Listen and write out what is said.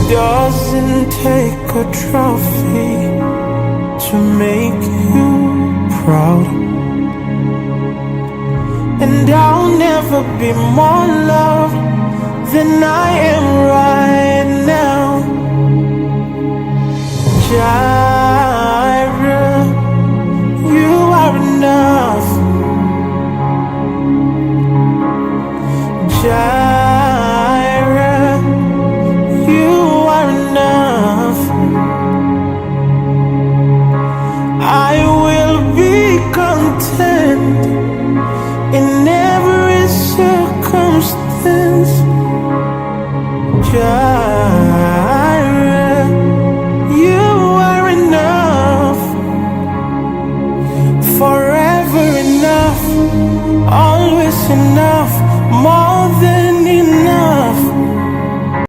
Doesn't take a trophy to make you proud, and I'll never be more loved than I am right now. Jireh, you are enough. Jireh, you are enough. I will be content in every circumstance. Jireh, you are enough. Forever enough, always enough.